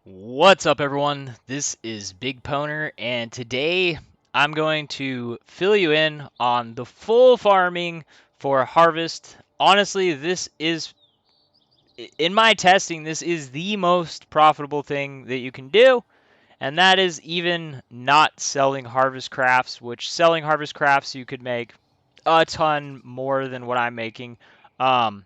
What's up, everyone? This is BigPowner, and today I'm going to fill you in on the full farming for harvest. Honestly, in my testing, this is the most profitable thing that you can do, and that is even not selling harvest crafts, which selling harvest crafts you could make a ton more than what I'm making. Um,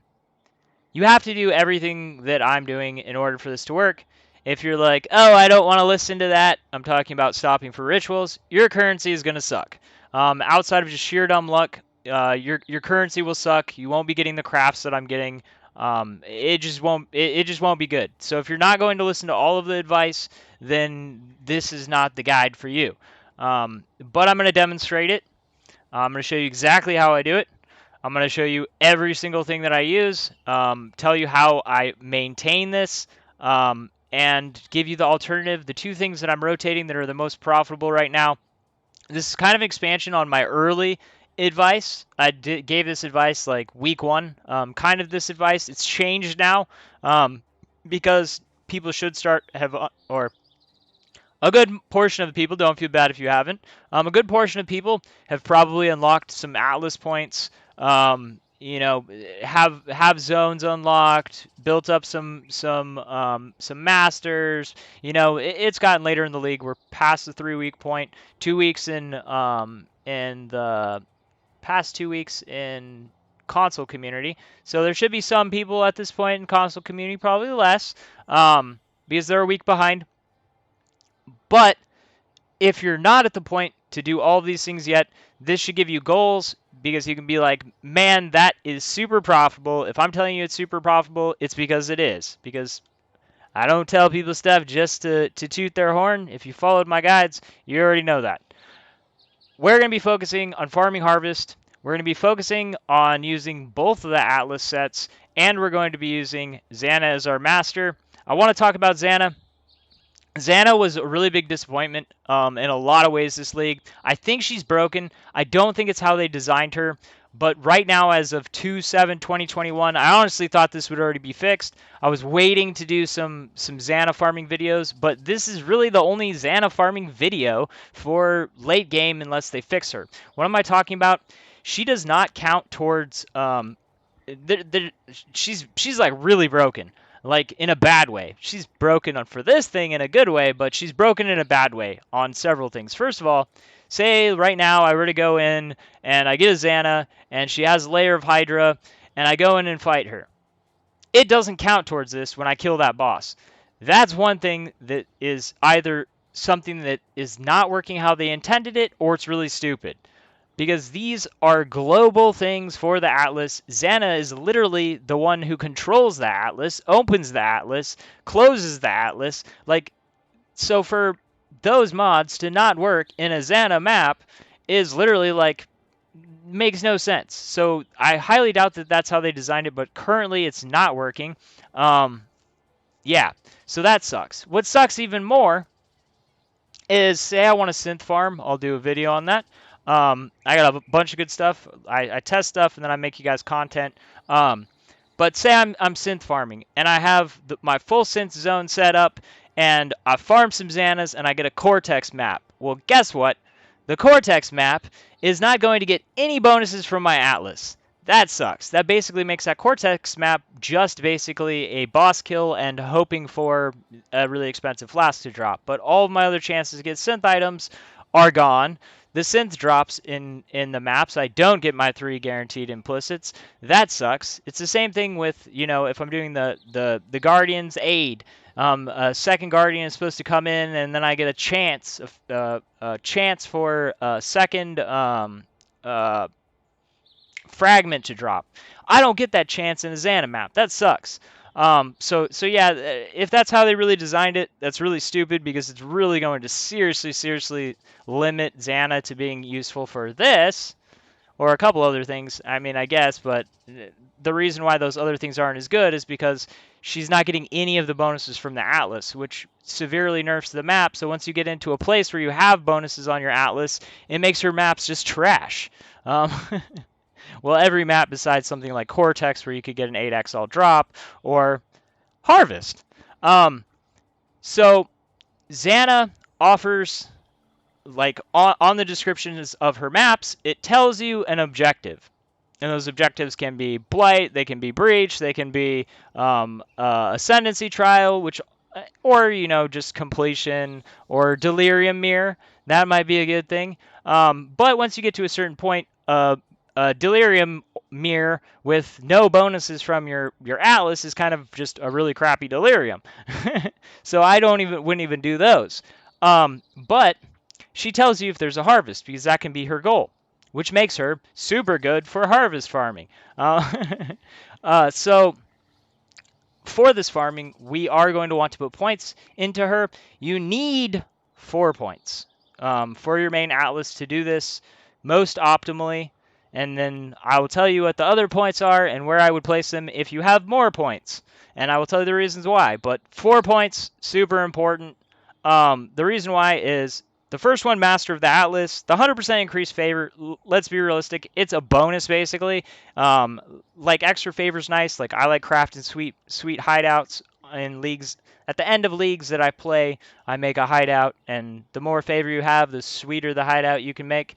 you have to do everything that I'm doing in order for this to work. If you're like, oh, I don't want to listen to that, I'm talking about stopping for rituals, your currency is going to suck. Outside of just sheer dumb luck, your currency will suck. You won't be getting the crafts that I'm getting. It just won't be good. So if you're not going to listen to all of the advice, then this is not the guide for you. But I'm going to demonstrate it. I'm going to show you exactly how I do it. I'm going to show you every single thing that I use, tell you how I maintain this, and give you the alternative, the two things that I'm rotating that are the most profitable right now. This is kind of expansion on my early advice. Gave this advice like week one, kind of this advice. It's changed now because people should start or a good portion of the people, don't feel bad if you haven't, a good portion of people have probably unlocked some Atlas points, have zones unlocked, built up some masters. It's gotten later in the league. We're past the 3 week point, 2 weeks in the past 2 weeks in console community. So there should be some people at this point in console community, probably less, because they're a week behind. But if you're not at the point to do all of these things yet, this should give you goals because you can be like, man, that is super profitable. If I'm telling you it's super profitable, it's because it is. Because I don't tell people stuff just to toot their horn. If you followed my guides, you already know that. We're going to be focusing on farming harvest. We're going to be focusing on using both of the Atlas sets, and we're going to be using Xana as our master. I want to talk about Xana. Xana was a really big disappointment in a lot of ways this league. I think she's broken. I don't think it's how they designed her. But right now, as of 2/7/2021, I honestly thought this would already be fixed. I was waiting to do some Xana farming videos, but this is really the only Xana farming video for late game unless they fix her. What am I talking about? She does not count towards. She's like really broken, like in a bad way. She's broken for this thing in a good way, but she's broken in a bad way on several things. First of all, say right now I were to go in and I get a Xana and she has a layer of Hydra and I go in and fight her. It doesn't count towards this when I kill that boss. That's one thing that is either something that is not working how they intended it or it's really stupid, because these are global things for the Atlas. Xana is literally the one who controls the Atlas, opens the Atlas, closes the Atlas. So for those mods to not work in a Xana map is literally makes no sense. So I highly doubt that that's how they designed it, but currently it's not working. Yeah, so that sucks. What sucks even more is, say I want a synth farm, I'll do a video on that. I got a bunch of good stuff. I test stuff and then I make you guys content. But say I'm synth farming and I have my full synth zone set up and I farm some Xanas and I get a Cortex map. Well, guess what? The Cortex map is not going to get any bonuses from my Atlas. That sucks. That basically makes that Cortex map just basically a boss kill and hoping for a really expensive flask to drop. But all of my other chances to get synth items are gone. The synth drops in the maps. I don't get my 3 guaranteed implicits. That sucks. It's the same thing with, if I'm doing the Guardian's Aid. A second Guardian is supposed to come in, and then I get a chance for a second fragment to drop. I don't get that chance in a Xana map. That sucks. So yeah, if that's how they really designed it, that's really stupid because it's really going to seriously limit Xana to being useful for this or a couple other things. I mean, I guess, but the reason why those other things aren't as good is because she's not getting any of the bonuses from the Atlas, which severely nerfs the map. So once you get into a place where you have bonuses on your Atlas, it makes your maps just trash. Well, every map besides something like Cortex, where you could get an 8 exalt drop, or Harvest. So Xana offers, like on the descriptions of her maps, it tells you an objective. And those objectives can be blight, they can be breach, they can be ascendancy trial, which, or just completion, or delirium mirror. That might be a good thing. But once you get to a certain point, a delirium mirror with no bonuses from your atlas is kind of just a really crappy delirium. So I wouldn't even do those. But she tells you if there's a harvest, because that can be her goal, which makes her super good for harvest farming. So for this farming, we are going to want to put points into her. You need 4 points for your main atlas to do this most optimally. And then I will tell you what the other points are and where I would place them if you have more points. And I will tell you the reasons why. But 4 points, super important. The reason why is the first one, Master of the Atlas, the 100% increased favor. Let's be realistic. It's a bonus, basically. Like, extra favor's nice. Like, I like crafting sweet hideouts in leagues. At the end of leagues that I play, I make a hideout. And the more favor you have, the sweeter the hideout you can make.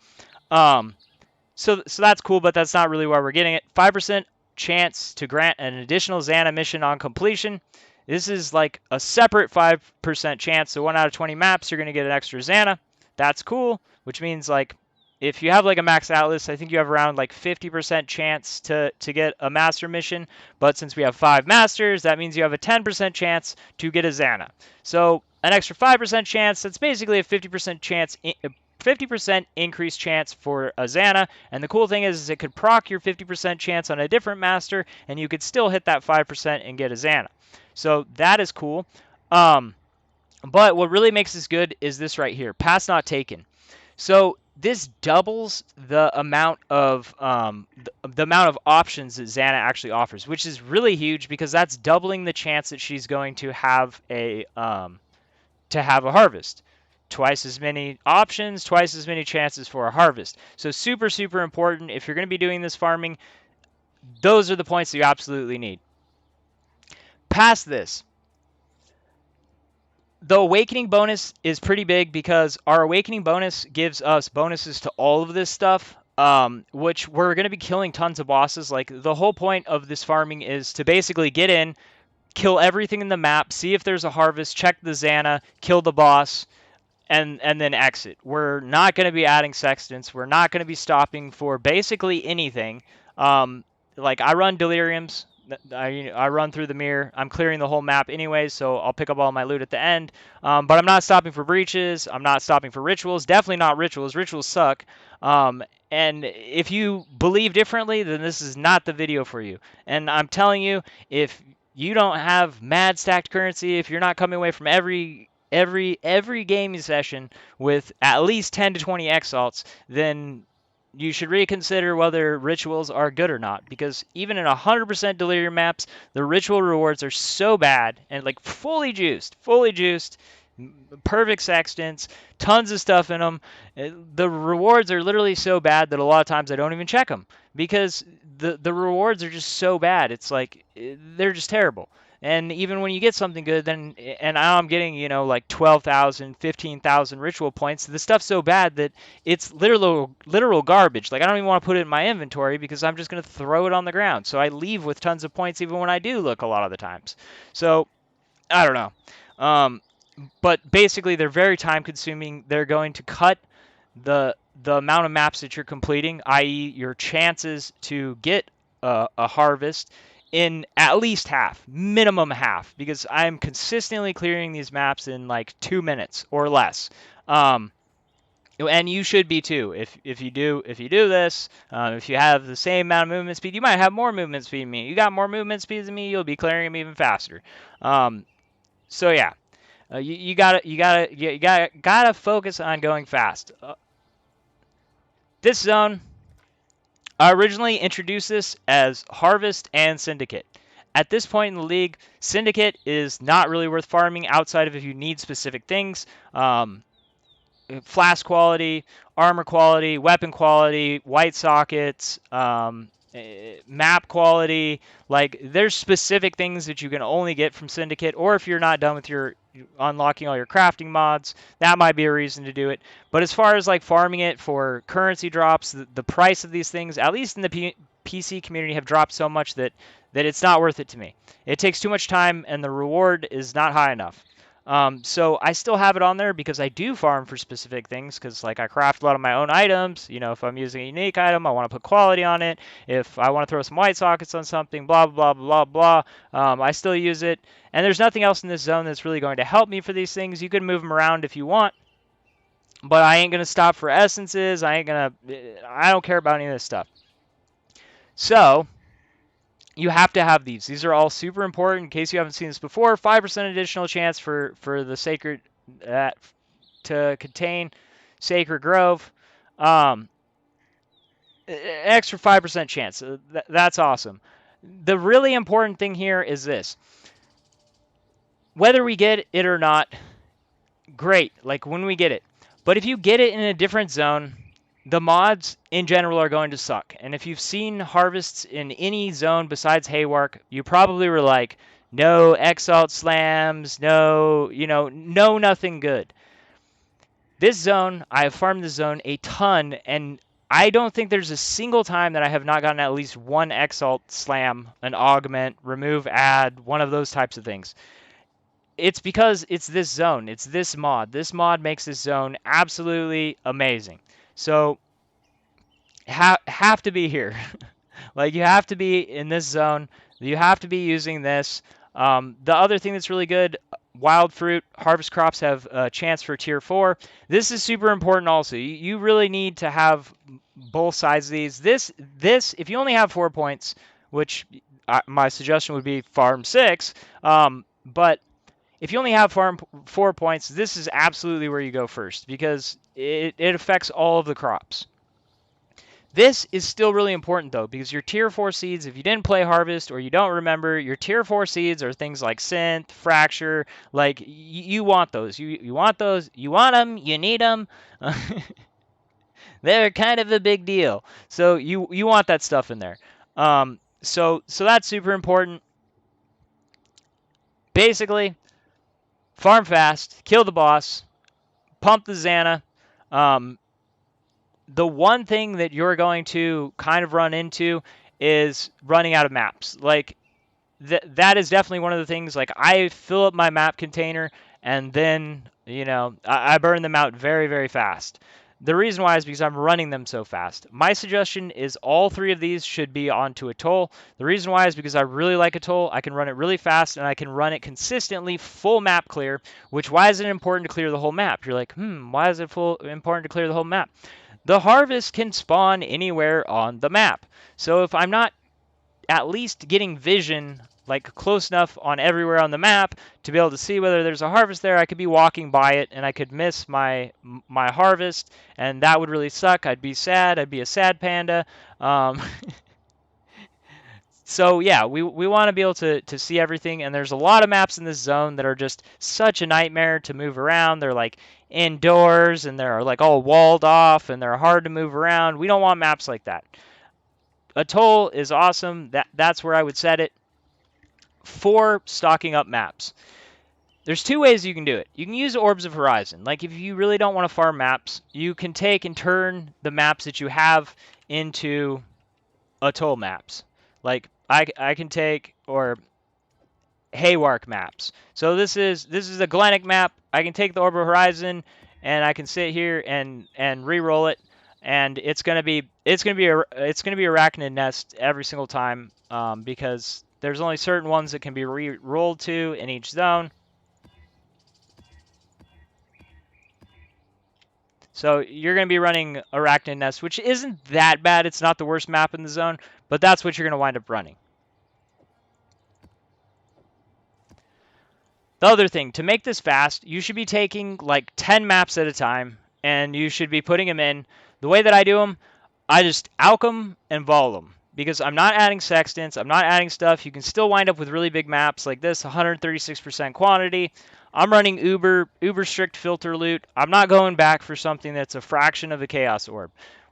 So that's cool, but that's not really why we're getting it. 5% chance to grant an additional Xana mission on completion. This is like a separate 5% chance. So 1 out of 20 maps, you're going to get an extra Xana. That's cool, which means like if you have like a max atlas, I think you have around like 50% chance to get a master mission. But since we have 5 masters, that means you have a 10% chance to get a Xana. So an extra 5% chance, that's basically a 50% chance, 50% increased chance for a Xana. And the cool thing is it could proc your 50% chance on a different master, and you could still hit that 5% and get a Xana. So that is cool. But what really makes this good is this right here, pass not taken. So this doubles the amount of options that Xana actually offers, which is really huge because that's doubling the chance that she's going to have a harvest. Twice as many options, twice as many chances for a harvest. So super, super important. If you're going to be doing this farming, those are the points that you absolutely need. Past this, the awakening bonus is pretty big because our awakening bonus gives us bonuses to all of this stuff, which we're going to be killing tons of bosses. Like, the whole point of this farming is to basically get in, kill everything in the map, see if there's a harvest, check the Xana, kill the boss, and then exit. We're not going to be adding sextants. We're not going to be stopping for basically anything. Like, I run deliriums. I run through the mirror. I'm clearing the whole map anyway, so I'll pick up all my loot at the end. But I'm not stopping for breaches. I'm not stopping for rituals. Definitely not rituals. Rituals suck. And if you believe differently, then this is not the video for you. And I'm telling you, if you don't have mad stacked currency, if you're not coming away from every gaming session with at least 10 to 20 exalts, then you should reconsider whether rituals are good or not, because even in 100% delirium maps, the ritual rewards are so bad, and like fully juiced, perfect sextants, tons of stuff in them. The rewards are literally so bad that a lot of times I don't even check them, because the rewards are just so bad. It's like they're just terrible. And even when you get something good, then, and I'm getting, like 12,000, 15,000 ritual points, the stuff's so bad that it's literal garbage. Like, I don't even want to put it in my inventory because I'm just going to throw it on the ground. So I leave with tons of points even when I do look a lot of the times. So, I don't know. But basically, they're very time consuming. They're going to cut the amount of maps that you're completing, i.e. your chances to get a harvest, in at least half, minimum half, because I'm consistently clearing these maps in like 2 minutes or less. And you should be too. If you do this, if you have the same amount of movement speed, you might have more movement speed than me. You got more movement speed than me, you'll be clearing them even faster. So yeah, you gotta focus on going fast. This zone, I originally introduced this as Harvest and Syndicate. At this point in the league, Syndicate is not really worth farming outside of if you need specific things. Flask quality, armor quality, weapon quality, white sockets, map quality. Like there's specific things that you can only get from Syndicate, or if you're not done with your unlocking all your crafting mods, that might be a reason to do it. But as far as like farming it for currency drops, the price of these things, at least in the PC community, have dropped so much that it's not worth it to me. It takes too much time, and the reward is not high enough. So I still have it on there because I do farm for specific things, because like I craft a lot of my own items. You know, if I'm using a unique item, I want to put quality on it. If I want to throw some white sockets on something, blah, blah, blah, blah, blah, I still use it. And there's nothing else in this zone that's really going to help me for these things. You can move them around if you want, but I ain't going to stop for essences. I don't care about any of this stuff. So you have to have these. These are all super important. In case you haven't seen this before, 5% additional chance for the sacred to contain sacred grove. Extra 5% chance. That's awesome. The really important thing here is this. Whether we get it or not, great. Like when we get it. But if you get it in a different zone, the mods in general are going to suck. And if you've seen harvests in any zone besides Haywark, you probably were like, no exalt slams, no, no nothing good. This zone, I have farmed this zone a ton, and I don't think there's a single time that I have not gotten at least one exalt slam, an augment, remove, add, one of those types of things. It's because it's this zone. It's this mod. This mod makes this zone absolutely amazing. So have to be here. Like you have to be in this zone. You have to be using this. The other thing that's really good, wild fruit harvest crops have a chance for tier 4. This is super important also. You really need to have both sides of these. This if you only have 4 points, which my suggestion would be farm 6, but if you only have farm 4 points, this is absolutely where you go first, because it affects all of the crops. This is still really important though, because your tier 4 seeds, if you didn't play Harvest or you don't remember, your tier 4 seeds are things like Synth, Fracture. Like you want those. You want those. You want them. You need them. They're kind of a big deal. So you want that stuff in there. So that's super important. Basically, farm fast, kill the boss, pump the Xana. The one thing that you're going to kind of run into is running out of maps. Like that is definitely one of the things. Like I fill up my map container and then I burn them out very, very fast. The reason why is because I'm running them so fast. My suggestion is all 3 of these should be onto Atoll. The reason why is because I really like Atoll. I can run it really fast, and I can run it consistently, full map clear, which why is it important to clear the whole map? You're like, why is it important to clear the whole map? The harvest can spawn anywhere on the map. So if I'm not at least getting vision like close enough on everywhere on the map to be able to see whether there's a harvest there, I could be walking by it and I could miss my harvest, and that would really suck. I'd be sad. I'd be a sad panda. So yeah, we want to be able to see everything, and there's a lot of maps in this zone that are just such a nightmare to move around. They're like indoors, and they're like all walled off, and they're hard to move around. We don't want maps like that. Atoll is awesome. That's where I would set it for stocking up maps. There's 2 ways you can do it. You can use Orbs of Horizon. Like if you really don't want to farm maps, you can take and turn the maps that you have into Atoll maps. Like I can take, or Haywark maps. So this is a Galenic map. I can take the Orb of Horizon and I can sit here and re-roll it, and it's gonna be Arachnid Nest every single time, because there's only certain ones that can be re-rolled to in each zone. So you're going to be running Arachnid Nest, which isn't that bad. It's not the worst map in the zone, but that's what you're going to wind up running. The other thing, to make this fast, you should be taking like 10 maps at a time, and you should be putting them in. The way that I do them, I just alch them and vol them, because I'm not adding sextants, I'm not adding stuff. You can still wind up with really big maps like this, 136% quantity. I'm running uber strict filter loot. I'm not going back for something that's a fraction of the chaos orb.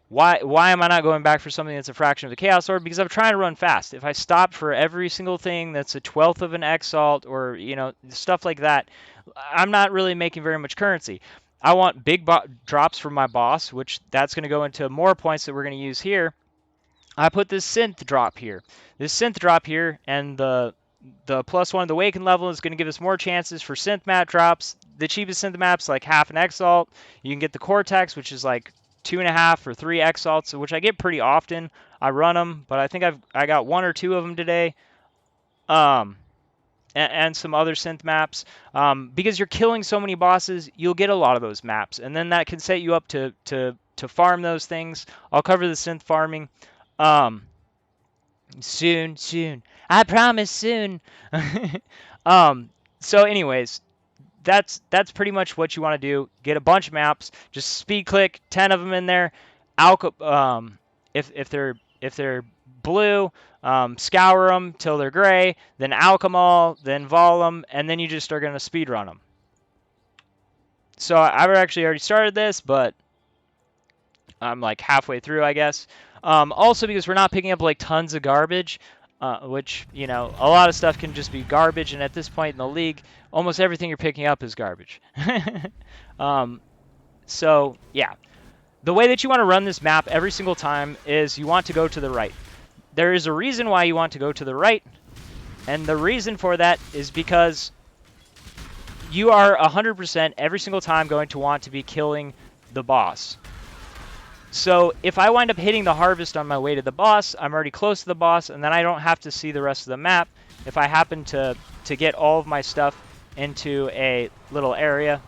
Why am I not going back for something that's a fraction of the Chaos Orb? Because I'm trying to run fast. If I stop for every single thing that's a 12th of an exalt or, stuff like that, I'm not really making very much currency. I want big drops from my boss, which that's going to go into more points that we're going to use here. I put this synth drop here. This synth drop here and the +1 of the Awaken level is going to give us more chances for synth map drops. The cheapest synth map's like half an exalt. You can get the Cortex, which is like 2.5 or 3 exalts, which I get pretty often. I run them, but I think I got 1 or 2 of them today. And some other synth maps. Because you're killing so many bosses, you'll get a lot of those maps, and then that can set you up to farm those things. I'll cover the synth farming. Soon. I promise soon. So anyways, that's pretty much what you want to do. Get a bunch of maps. Just speed click 10 of them in there. If they're blue, scour them till they're gray, then alch them all, then vol them, and then you just are going to speed run them. So I've actually already started this, but I'm like halfway through, I guess. Also, because we're not picking up like tons of garbage, which, a lot of stuff can just be garbage, and at this point in the league, almost everything you're picking up is garbage. So, yeah. The way that you want to run this map every single time is you want to go to the right. There is a reason why you want to go to the right, and the reason for that is because you are 100% every single time going to want to be killing the boss. So if I wind up hitting the harvest on my way to the boss, I'm already close to the boss, and then I don't have to see the rest of the map. If I happen to get all of my stuff into a little area,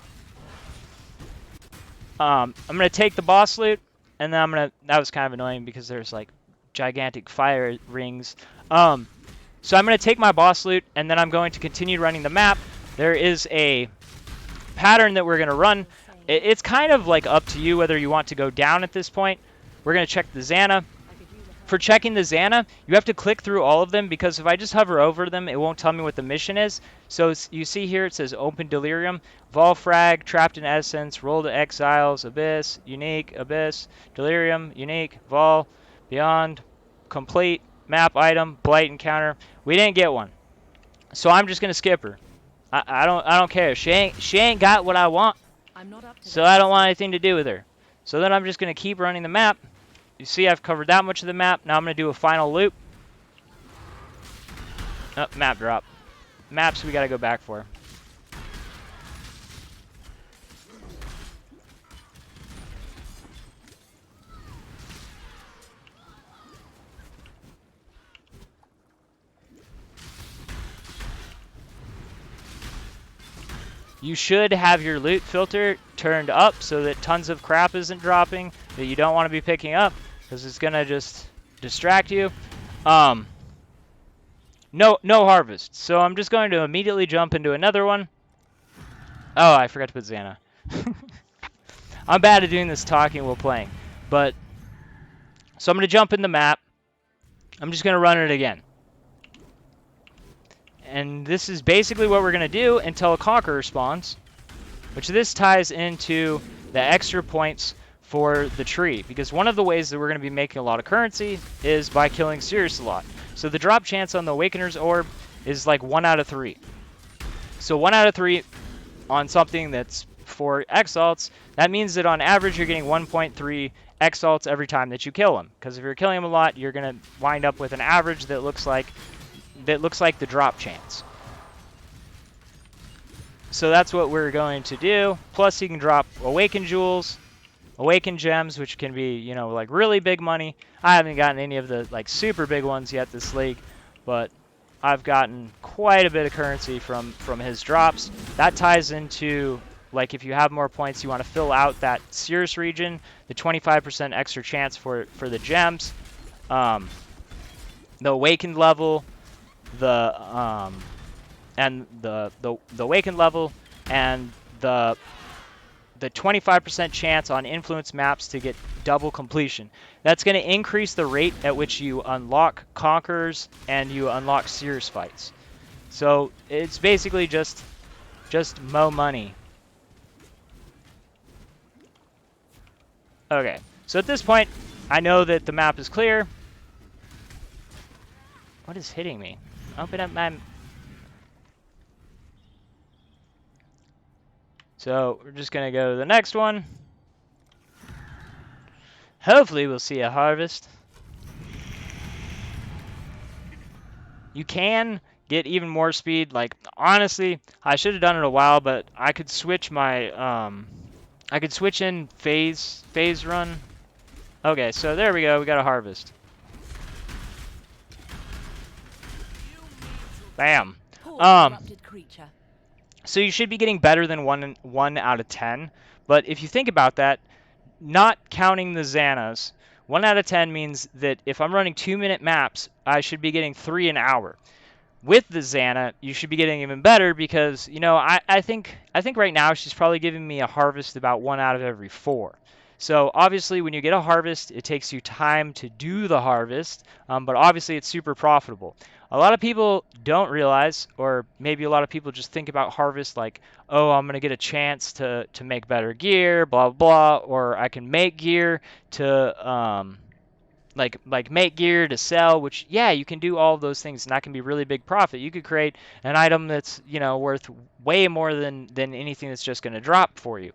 I'm going to take the boss loot, and then that was kind of annoying because there's like gigantic fire rings. So I'm going to take my boss loot, and then I'm going to continue running the map. There is a pattern that we're going to run. It's kind of like up to you whether you want to go down at this point. We're going to check the Xana. For checking the Xana, you have to click through all of them, because if I just hover over them, it won't tell me what the mission is. So you see here it says Open Delirium, Vol Frag, Trapped in Essence, Roll to Exiles, Abyss, Unique, Abyss, Delirium, Unique, Vol, Beyond, Complete, Map Item, Blight Encounter. We didn't get one, so I'm just going to skip her. I don't care. She ain't got what I want. So I don't want anything to do with her. So then I'm just going to keep running the map. You see I've covered that much of the map. Now I'm going to do a final loop. Oh, map drop. Maps we got to go back for. You should have your loot filter turned up so that tons of crap isn't dropping that you don't want to be picking up, because it's going to just distract you. No harvest. So I'm just going to immediately jump into another one. Oh, I forgot to put Xana. I'm bad at doing this talking while playing. So I'm going to jump in the map. I'm just going to run it again. And this is basically what we're going to do until a conqueror spawns, which this ties into the extra points for the tree, because one of the ways that we're going to be making a lot of currency is by killing Sirus a lot. So the drop chance on the Awakener's Orb is like 1 out of 3. So 1 out of 3 on something that's 4 exalts, that means that on average you're getting 1.3 exalts every time that you kill them. Because if you're killing them a lot, you're going to wind up with an average that looks like the drop chance. So that's what we're going to do. Plus, you can drop Awaken Jewels, Awaken Gems, which can be, like really big money. I haven't gotten any of the like super big ones yet this league, but I've gotten quite a bit of currency from his drops. That ties into, like, if you have more points, you want to fill out that Sirus region, the 25% extra chance for the gems, the Awakened level, the Awakened level, and the 25% chance on influence maps to get double completion. That's going to increase the rate at which you unlock conquerors and you unlock Sirus fights. So it's basically just mo money. Okay, so at this point, I know that the map is clear. What is hitting me? Open up my... So we're just going to go to the next one. Hopefully we'll see a harvest. You can get even more speed. Like, honestly, I should have done it a while, but I could switch my, I could switch in phase run. Okay, so there we go. We got a harvest. Bam. So you should be getting better than 1 out of 10. But if you think about that, not counting the Xanas, 1 out of 10 means that if I'm running 2-minute maps, I should be getting 3 an hour. With the Xana, you should be getting even better because, you know, I think right now she's probably giving me a harvest about 1 out of every 4. So obviously when you get a harvest, it takes you time to do the harvest, but obviously it's super profitable. A lot of people don't realize, or maybe a lot of people just think about harvest like, oh, I'm going to get a chance to make better gear, blah, blah, or I can make gear to, like make gear to sell, which, yeah, you can do all of those things and that can be really big profit. You could create an item that's, you know, worth way more than anything that's just going to drop for you.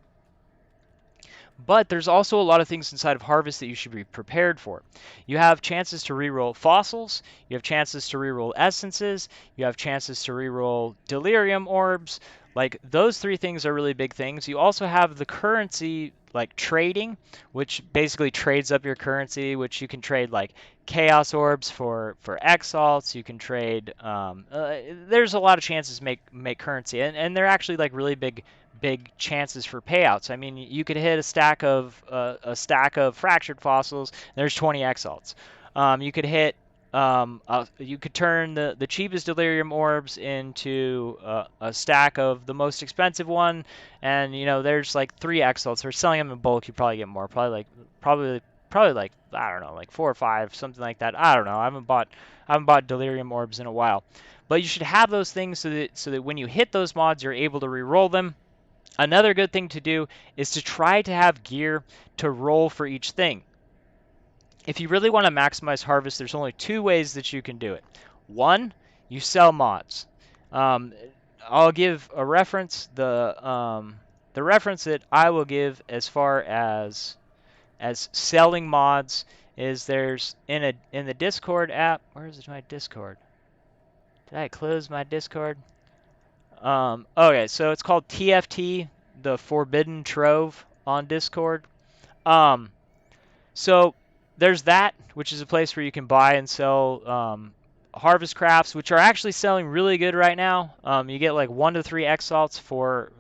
But there's also a lot of things inside of Harvest that you should be prepared for. You have chances to reroll fossils, you have chances to reroll essences, you have chances to reroll delirium orbs. Like, those 3 things are really big things. You also have the currency, like trading, which basically trades up your currency, which you can trade like chaos orbs for exalts. You can trade. There's a lot of chances to make currency, and they're actually like really big chances for payouts. I mean, you could hit a stack of fractured fossils. There's 20 exalts. You could hit. You could turn the cheapest delirium orbs into a stack of the most expensive one, and you know there's like 3 exalts. For selling them in bulk, you probably get more. Probably like, I don't know, like 4 or 5, something like that. I don't know. I haven't bought delirium orbs in a while, but you should have those things so that when you hit those mods, you're able to re-roll them. Another good thing to do is to try to have gear to roll for each thing. If you really want to maximize harvest, there's only 2 ways that you can do it. One, you sell mods. I'll give a reference. The reference that I will give as far as selling mods is there's in the Discord app. Where is my Discord? Did I close my Discord? Okay, so it's called TFT, the Forbidden Trove on Discord. So there's that, which is a place where you can buy and sell harvest crafts, which are actually selling really good right now. You get like 1 to 3 exalts for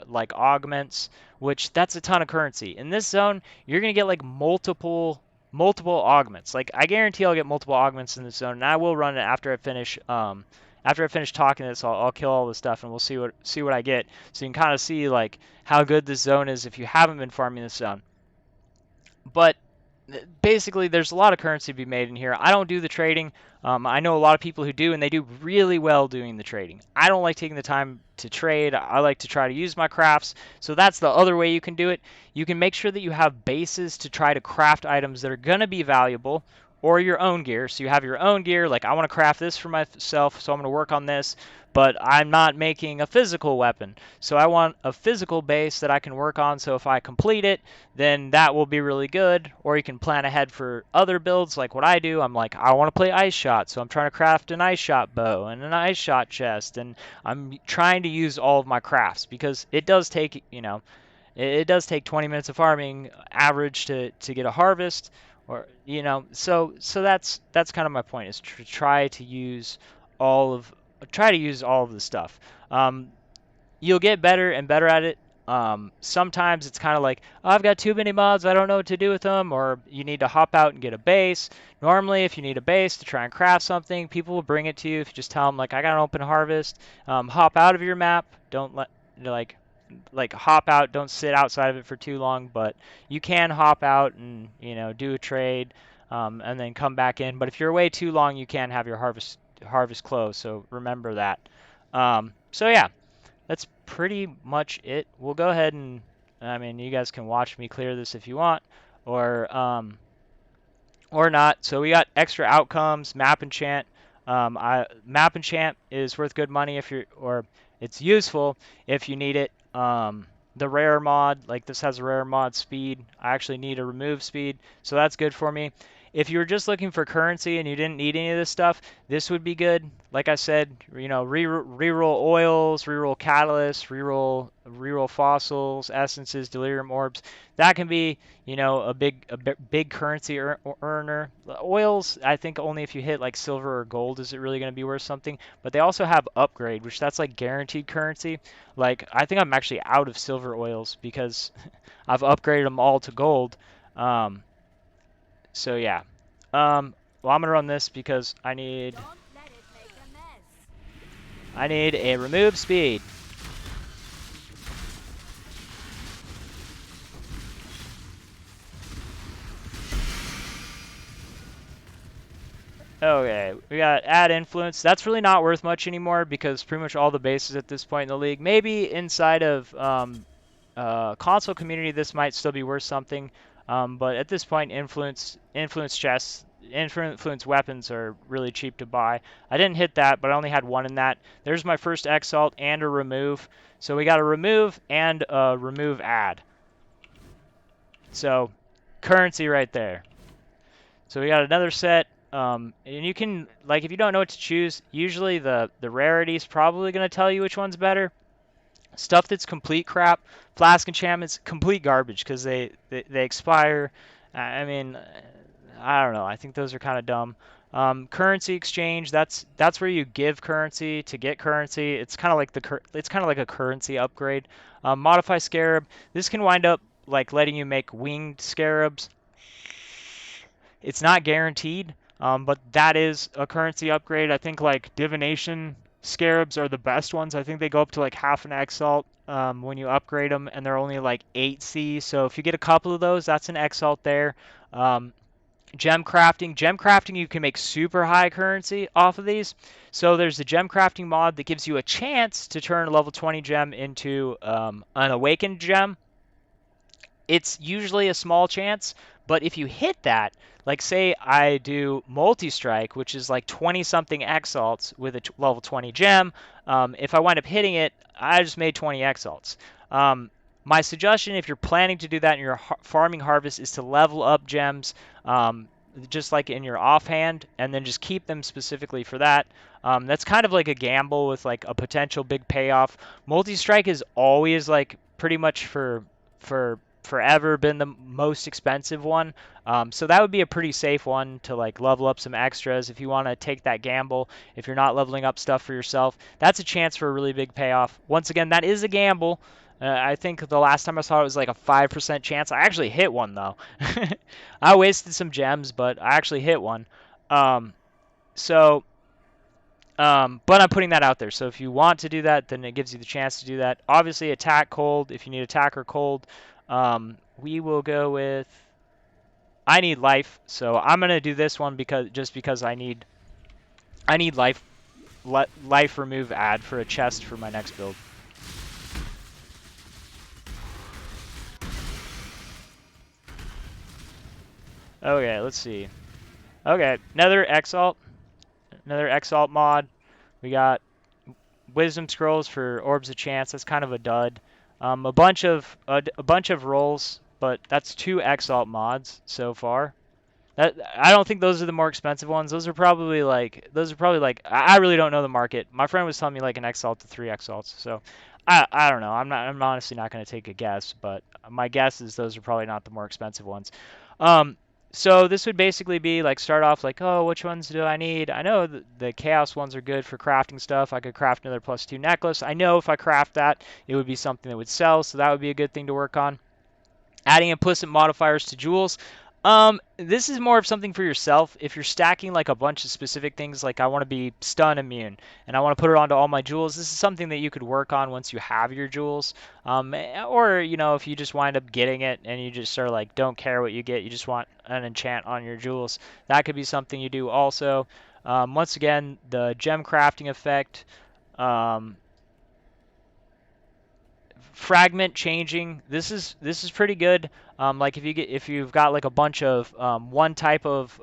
like augments, which that's a ton of currency. In this zone, you're gonna get like multiple augments. Like, I guarantee I'll get multiple augments in this zone, and I will run it after I finish. After I finish talking this, I'll kill all the stuff and we'll see what I get. So you can kind of see like how good this zone is if you haven't been farming this zone. But basically, there's a lot of currency to be made in here. I don't do the trading. I know a lot of people who do, and they do really well doing the trading. I don't like taking the time to trade. I like to try to use my crafts. So that's the other way you can do it. You can make sure that you have bases to try to craft items that are going to be valuable, or your own gear. So you have your own gear, like, I want to craft this for myself, so I'm going to work on this, but I'm not making a physical weapon. So I want a physical base that I can work on, so if I complete it, then that will be really good. Or you can plan ahead for other builds, like what I do. I'm like, I want to play ice shot, so I'm trying to craft an ice shot bow and an ice shot chest, and I'm trying to use all of my crafts, because it does take, you know, it does take 20 minutes of farming average to get a harvest, or, you know, so that's kind of my point, is to try to use all of the stuff. You'll get better and better at it. Sometimes it's kind of like, oh, I've got too many mods, I don't know what to do with them, or you need to hop out and get a base. Normally, if you need a base to try and craft something, people will bring it to you if you just tell them, like, I got an open harvest. Hop out of your map. Don't let, like hop out. Don't sit outside of it for too long, but you can hop out and, you know, do a trade, and then come back in. But if you're away too long, you can have your harvest close. So remember that. So yeah, that's pretty much it. We'll go ahead and, I mean, you guys can watch me clear this if you want, or or not. So we got extra outcomes, map enchant. Map enchant is worth good money if you're, or it's useful if you need it. The rare mod, like this has a rare mod speed. I actually need a remove speed, so that's good for me. If you were just looking for currency and you didn't need any of this stuff, this would be good. Like I said, reroll oils, reroll catalysts, reroll fossils, essences, delirium orbs. That can be big currency earner. Oils, I think only if you hit like silver or gold is it really going to be worth something. But they also have upgrade, which that's like guaranteed currency. Like I think I'm actually out of silver oils because I've upgraded them all to gold. Um, so yeah. Well, I'm gonna run this because I need a remove speed. Okay, we got add influence. That's really not worth much anymore because pretty much all the bases at this point in the league. Maybe inside of console community, this might still be worth something. But at this point, influence chests, influence weapons are really cheap to buy. I didn't hit that, but I only had one in that. There's my first exalt and a remove. So we got a remove and a remove add. So currency right there. So we got another set. And you can, like, if you don't know what to choose, usually the rarity is probably going to tell you which one's better. Stuff that's complete crap, flask enchantments, complete garbage because they expire. I mean, I don't know. I think those are kind of dumb. Currency exchange, that's where you give currency to get currency. It's kind of like it's kind of like a currency upgrade. Modify scarab. This can wind up like letting you make winged scarabs. It's not guaranteed, but that is a currency upgrade. I think like divination scarabs are the best ones. I think they go up to like half an exalt when you upgrade them, and they're only like 8C. So if you get a couple of those, that's an exalt there. Um, gem crafting, you can make super high currency off of these. So there's the gem crafting mod that gives you a chance to turn a level 20 gem into an awakened gem. It's usually a small chance, but if you hit that, like say I do multi-strike, which is like 20 something exalts with a level 20 gem, if I wind up hitting it, I just made 20 exalts. My suggestion, if you're planning to do that in your farming harvest, is to level up gems, just like in your offhand, and then just keep them specifically for that. That's kind of like a gamble with like a potential big payoff. Multi-strike is always like pretty much for forever been the most expensive one. So that would be a pretty safe one to like level up some extras if you want to take that gamble. If you're not leveling up stuff for yourself, that's a chance for a really big payoff. Once again, that is a gamble. I think the last time I saw it was like a 5% chance. I actually hit one though. I wasted some gems, but I actually hit one. Um, so but I'm putting that out there. So if you want to do that, then it gives you the chance to do that. Obviously, attack cold. If you need attack or cold, we will go with. I need life, so I'm gonna do this one because I need life remove add for a chest for my next build. Okay, let's see. Okay, another exalt mod. We got wisdom scrolls for orbs of chance. That's kind of a dud. A bunch of rolls, but that's 2 exalt mods so far. That I don't think those are the more expensive ones. Those are probably like I really don't know the market. My friend was telling me like an exalt to 3 exalts. So I don't know. I'm honestly not going to take a guess, but my guess is those are probably not the more expensive ones. Um, so this would basically be like start off like, oh, which ones do I need? I know the chaos ones are good for crafting stuff. I could craft another +2 necklace. I know if I craft that, it would be something that would sell, so that would be a good thing to work on. Adding implicit modifiers to jewels. This is more of something for yourself. If you're stacking like a bunch of specific things, like I want to be stun immune and I want to put it onto all my jewels, this is something that you could work on once you have your jewels. Or if you just wind up getting it and you just sort of like don't care what you get, you just want an enchant on your jewels, that could be something you do also. Once again, the gem crafting effect. fragment changing. This is pretty good. Like if you've got like a bunch of one type of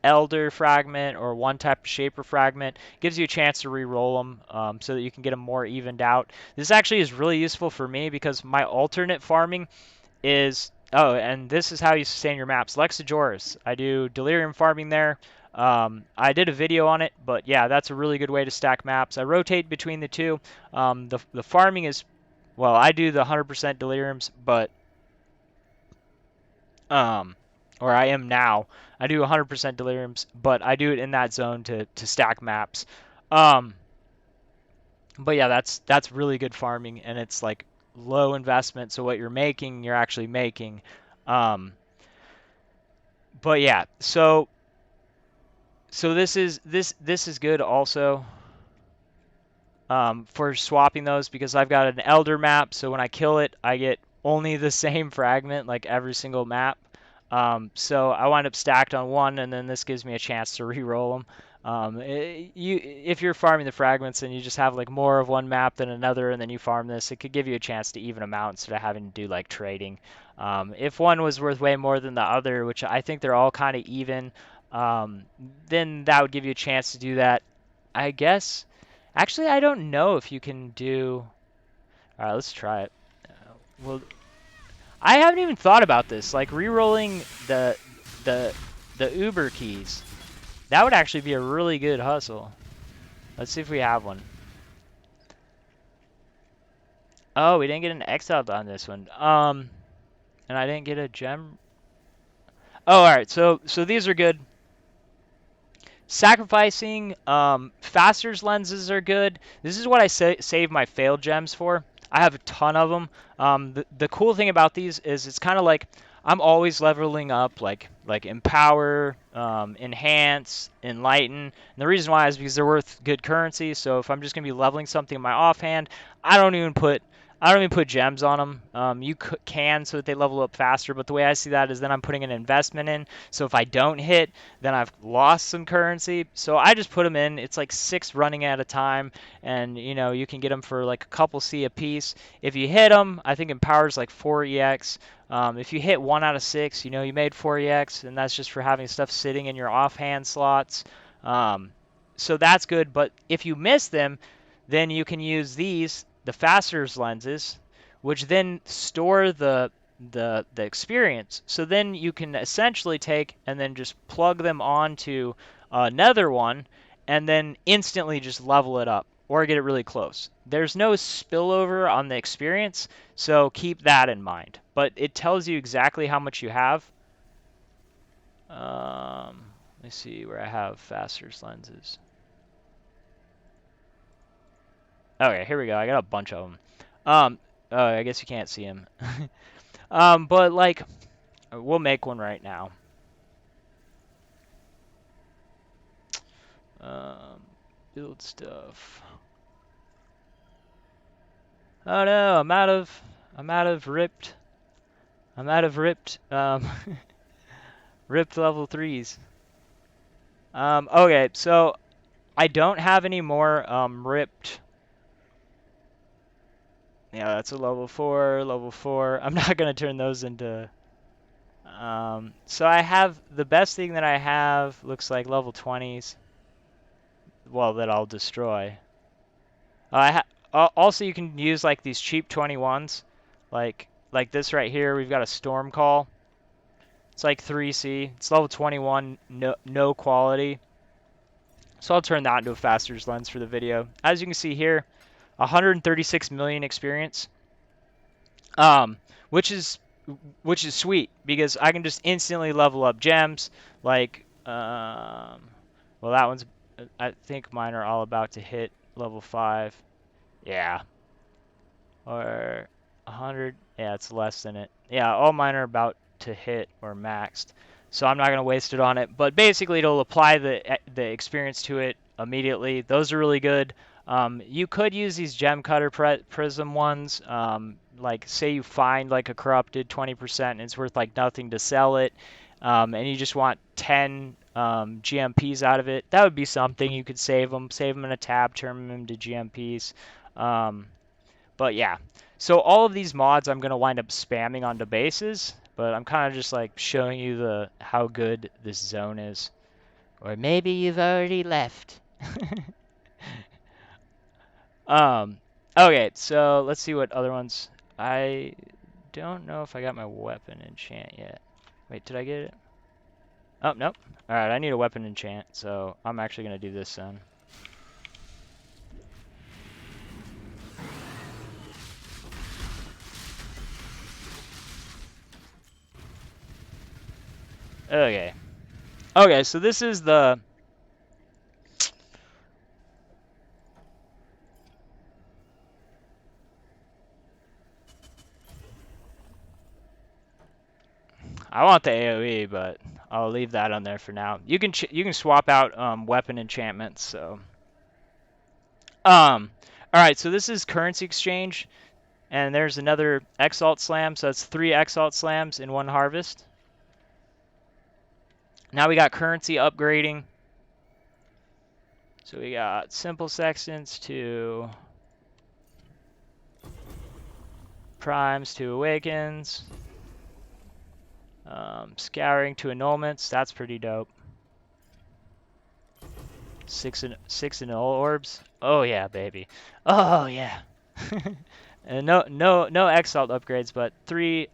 elder fragment or one type of shaper fragment, gives you a chance to re-roll them so that you can get them more evened out. This actually is really useful for me because my alternate farming is, oh, and this is how you sustain your maps. Lexajoris. I do delirium farming there. I did a video on it, but yeah, that's a really good way to stack maps. I rotate between the two. The farming is, well, I do the 100% deliriums, but um, or I am now. I do 100% deliriums, but I do it in that zone to stack maps. Um, but yeah, that's really good farming, and it's like low investment. So what you're making, you're actually making. Um, but yeah, so this is good also for swapping those because I've got an elder map. So when I kill it, I get only the same fragment like every single map. So I wind up stacked on one, and then this gives me a chance to re-roll them. If you're farming the fragments and you just have like more of one map than another, and then you farm this, it could give you a chance to even them out instead of having to do like trading. If one was worth way more than the other, which I think they're all kind of even, um, then that would give you a chance to do that. I guess. Actually, I don't know if you can do. All right, let's try it. Well, I haven't even thought about this. Like re-rolling the the Uber keys. That would actually be a really good hustle. Let's see if we have one. Oh, we didn't get an exalt on this one. And I didn't get a gem. Oh, all right. So these are good. Sacrificing Faster's lenses are good. This is what I save my failed gems for. I have a ton of them. The cool thing about these is it's kind of like I'm always leveling up, like empower, enhance, enlighten. And the reason why is because they're worth good currency. So if I'm just gonna be leveling something in my offhand, I don't even put I don't even put gems on them. You can so that they level up faster, but the way I see that is then I'm putting an investment in. So if I don't hit, then I've lost some currency. So I just put them in. It's like 6 running at a time, and you can get them for like a couple C a piece. If you hit them, I think Empower's like 4 EX. If you hit 1 out of 6, you made 4 EX, and that's just for having stuff sitting in your offhand slots. So that's good, but if you miss them, then you can use the Faster's lenses, which then store the experience. So then you can essentially take and then just plug them onto another one and then instantly just level it up or get it really close. There's no spillover on the experience, so keep that in mind. But it tells you exactly how much you have. Let me see where I have Faster's lenses. Okay, here we go. I got a bunch of them. Oh, I guess you can't see them. But like, we'll make one right now. Build stuff. Oh no, I'm out of ripped. I'm out of ripped, ripped level 3s. Okay, so I don't have any more, ripped. Yeah, that's a level 4, level 4. I'm not gonna turn those into, so I have, the best thing that I have looks like level 20s. Well, that I'll destroy. Also, you can use like these cheap 21s, like this right here. We've got a storm call. It's like 3C. It's level 21, no quality. So I'll turn that into a Faster's lens for the video. As you can see here, 136 million experience, which is sweet because I can just instantly level up gems. Like, well, that one's. I think mine are all about to hit level 5. Yeah. Or 100. Yeah, it's less than it. Yeah, all mine are about to hit or maxed. So I'm not going to waste it on it. But basically, it'll apply the experience to it immediately. Those are really good. You could use these gem cutter prism ones. Like, say you find like a corrupted 20% and it's worth like nothing to sell it. And you just want 10 GMPs out of it. That would be something. You could save them in a tab, turn them into GMPs. But yeah, so all of these mods I'm gonna wind up spamming onto bases, but I'm kind of just like showing you the how good this zone is. Or maybe you've already left. um, okay, so let's see what other ones. I don't know if I got my weapon enchant yet. Wait, did I get it? Oh, nope. Alright, I need a weapon enchant, so I'm actually gonna do this then. Okay. Okay, so this is the... I want the AoE, but I'll leave that on there for now. You can swap out weapon enchantments, so... Alright, so this is currency exchange, and there's another exalt slam, so that's 3 exalt slams in one harvest. Now we got currency upgrading. So we got simple sextants to primes to awakens. Scouring to annulments, that's pretty dope. 6 annul orbs. Oh yeah, baby. Oh yeah. And no exalt upgrades, but three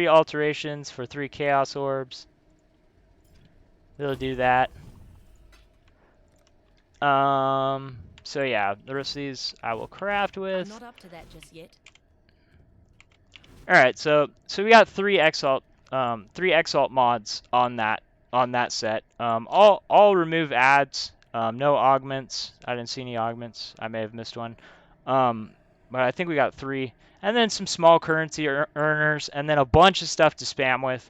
alterations for 3 chaos orbs. They'll do that. So yeah, the rest of these I will craft with. I'm not up to that just yet. All right, so we got 3 exalt mods on that set. All remove adds. No augments. I didn't see any augments. I may have missed one. But I think we got 3, and then some small currency earners, and then a bunch of stuff to spam with.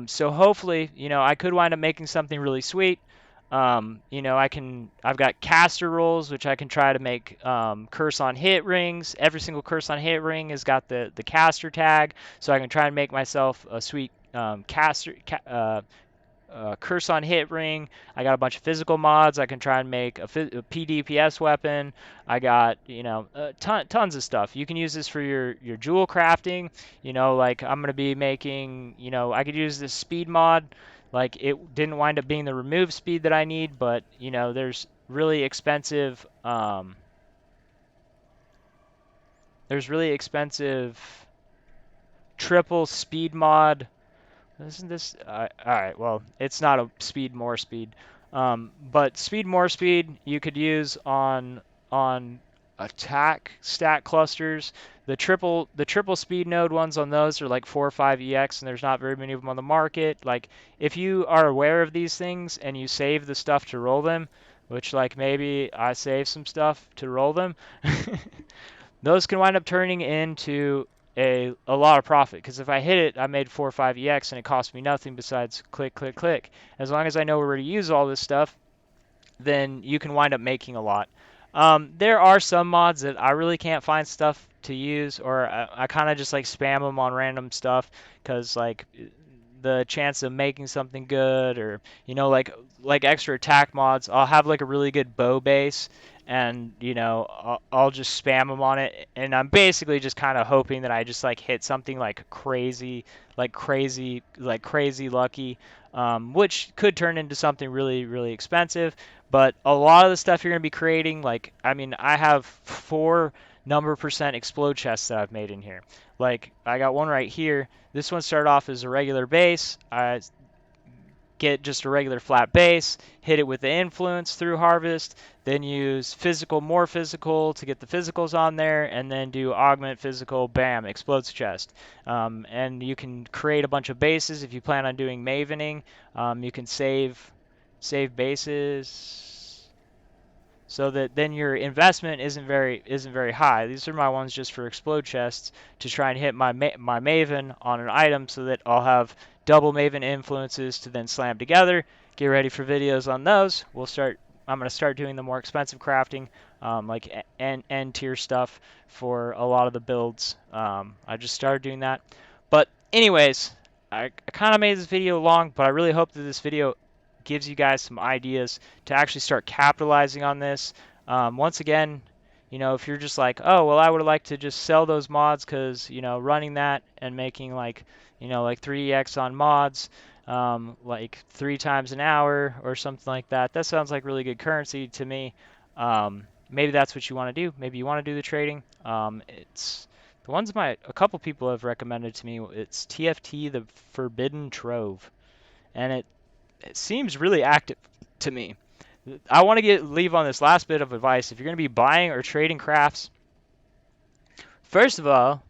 So hopefully, I could wind up making something really sweet. I've got caster rolls, which I can try to make curse on hit rings. Every single curse on hit ring has got the caster tag, so I can try and make myself a sweet curse on hit ring. I got a bunch of physical mods. I can try and make a PDPS weapon. I got tons of stuff. You can use this for your jewel crafting. Like I'm gonna be making. I could use this speed mod. Like it didn't wind up being the remove speed that I need, but there's really expensive. There's really expensive triple speed mod. Isn't this... Alright, well, it's not a speed more speed. But speed more speed you could use on attack stat clusters. The triple speed node ones on those are like 4 or 5 EX, and there's not very many of them on the market. Like, if you are aware of these things and you save the stuff to roll them, which, like, maybe I save some stuff to roll them, those can wind up turning into a lot of profit, because if I hit it, I made 4 or 5 EX and it cost me nothing besides click, click, click. As long as I know where to use all this stuff, then you can wind up making a lot. There are some mods that I really can't find stuff to use, or I kind of just like spam them on random stuff, because like the chance of making something good, or like extra attack mods, I'll have like a really good bow base, and I'll just spam them on it, and I'm basically just kind of hoping that I just like hit something like crazy lucky, which could turn into something really, really expensive. But a lot of the stuff you're going to be creating, like, I mean, I have 4 number percent explode chests that I've made in here. Like, I got one right here. This one started off as a regular base. I get just a regular flat base, hit it with the influence through harvest, then use more physical to get the physicals on there, and then do augment physical, bam, explodes chest. And you can create a bunch of bases if you plan on doing mavening. You can save bases so that then your investment isn't very high. These are my ones just for explode chests, to try and hit my maven on an item, so that I'll have double maven influences to then slam together. Get ready for videos on those. I'm going to start doing the more expensive crafting, like end tier stuff for a lot of the builds. I just started doing that. But anyways, I kind of made this video long, but I really hope that this video gives you guys some ideas to actually start capitalizing on this. Once again, you know, if you're just like, oh, well, I would like to just sell those mods because, you know, running that and making like, you know, like 3x on mods, like 3 times an hour or something like that. That sounds like really good currency to me. Maybe that's what you want to do. Maybe you want to do the trading. It's the ones a couple people have recommended to me. It's TFT, the Forbidden Trove, and it seems really active to me. I want to leave on this last bit of advice. If you're going to be buying or trading crafts, first of all,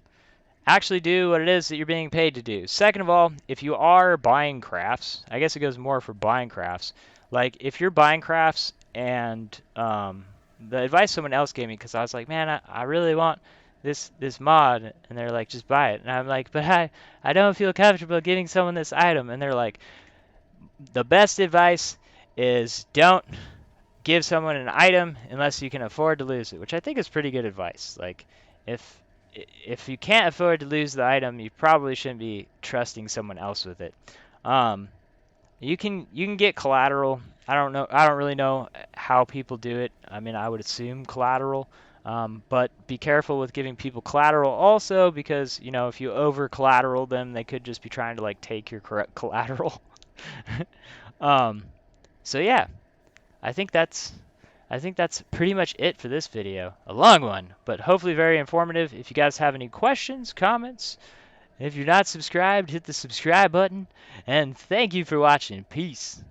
actually do what it is that you're being paid to do. Second of all, if you are buying crafts, I guess it goes more for buying crafts. Like if you're buying crafts and the advice someone else gave me, because I was like, man, I really want this mod, and they're like, just buy it. And I'm like, but I don't feel comfortable giving someone this item. And they're like, the best advice is don't give someone an item unless you can afford to lose it, which I think is pretty good advice. Like if if you can't afford to lose the item, you probably shouldn't be trusting someone else with it. Um, you can get collateral. I don't know. I don't really know how people do it. I mean, I would assume collateral. But be careful with giving people collateral also because, you know, if you over collateral them, they could just be trying to like take your correct collateral. um, so yeah, I think that's I think that's pretty much it for this video. A long one, but hopefully very informative. If you guys have any questions, comments, if you're not subscribed, hit the subscribe button. And thank you for watching. Peace.